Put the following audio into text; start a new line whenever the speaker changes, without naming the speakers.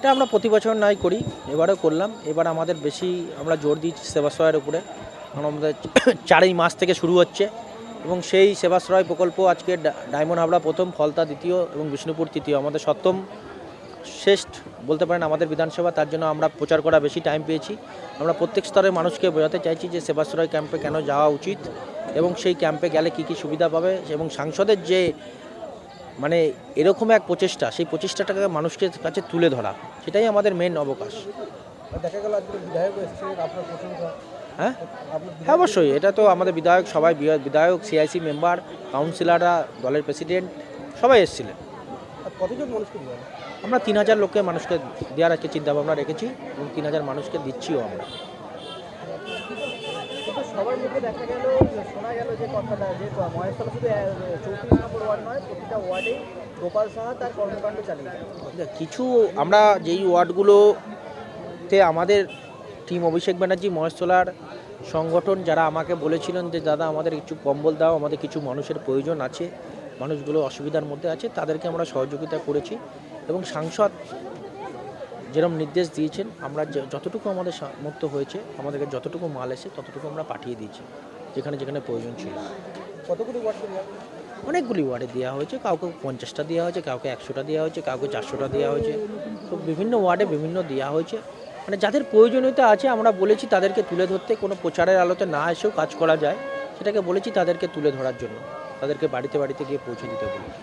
এটা আমরা প্রতি বছর নাই করি, এবারেও করলাম। এবার আমাদের বেশি আমরা জোর দিচ্ছি সেবাশ্রয়ের উপরে, কারণ আমাদের 4ই মাস থেকে শুরু হচ্ছে এবং সেই সেবাশ্রয় প্রকল্প আজকে ডায়মন্ড হাবড়া প্রথম, ফলতা দ্বিতীয় এবং বিষ্ণুপুর তৃতীয়, আমাদের সপ্তম শেষ বলতে পারেন আমাদের বিধানসভা। তার জন্য আমরা প্রচার করা বেশি টাইম পেয়েছি। আমরা প্রত্যেক স্তরের মানুষকে বোঝাতে চাইছি যে সেবাশ্রয় ক্যাম্পে কেন যাওয়া উচিত এবং সেই ক্যাম্পে গেলে কী কী সুবিধা পাবে, এবং সাংসদের যে মানে এরকম এক প্রচেষ্টা, সেই প্রচেষ্টাটাকে মানুষের কাছে তুলে ধরা, সেটাই আমাদের মেন অবকাশ।
দেখা গেল আজকে বিধায়ক এসেছিলেন, আপনার প্রশংসা।
হ্যাঁ হ্যাঁ, অবশ্যই। এটা তো আমাদের বিধায়ক, সবাই বিধায়ক, সিআইসি মেম্বার, কাউন্সিলররা, দলের প্রেসিডেন্ট সবাই এসেছিলেন।
কতজন মানুষকে দেওয়া?
আমরা 3000 লোককে মানুষকে দেওয়ার একটা চিন্তাভাবনা রেখেছি এবং 3000 মানুষকে দিচ্ছিও আমরা।
কিন্তু সবার মুখে দেখা গেল, শোনা গেল যে কথাটা, যে মহেশতলা শুধু 34 নম্বর ওয়ার্ড নয়, প্রতিটা ওয়ার্ডেই গোপাল সাহা তার কর্মকাণ্ড চালিয়ে যায়।
কিছু আমরা যেই ওয়ার্ডগুলোতে আমাদের টিম অভিষেক ব্যানার্জি মহেশতলার সংগঠন যারা আমাকে বলেছিলেন যে দাদা আমাদের কিছু কম্বল দাও, আমাদের কিছু মানুষের প্রয়োজন আছে, মানুষগুলো অসুবিধার মধ্যে আছে, তাদেরকে আমরা সহযোগিতা করেছি এবং সাংসদ যেরকম নির্দেশ দিয়েছেন আমরা যতটুকু আমাদের সামর্থ্য হয়েছে, আমাদেরকে যতটুকু মাল এসে ততটুকু আমরা পাঠিয়ে দিয়েছি যেখানে যেখানে প্রয়োজন ছিল।
কতগুলি ওয়ার্ডকে দেওয়া?
অনেকগুলি ওয়ার্ডে দেওয়া হয়েছে, কাউকে 50টা দেওয়া হয়েছে, কাউকে 100টা দেওয়া হয়েছে, কাউকে 400টা দেওয়া হয়েছে। তো বিভিন্ন ওয়ার্ডে বিভিন্ন দেওয়া হয়েছে, মানে যাদের প্রয়োজনীয়তা আছে আমরা বলেছি তাদেরকে তুলে ধরতে, কোনো প্রচারের আলোতে না এসেও কাজ করা যায় সেটাকে বলেছি তাদেরকে তুলে ধরার জন্য, তাদেরকে বাড়িতে বাড়িতে গিয়ে পৌঁছে দিতে বলেছি।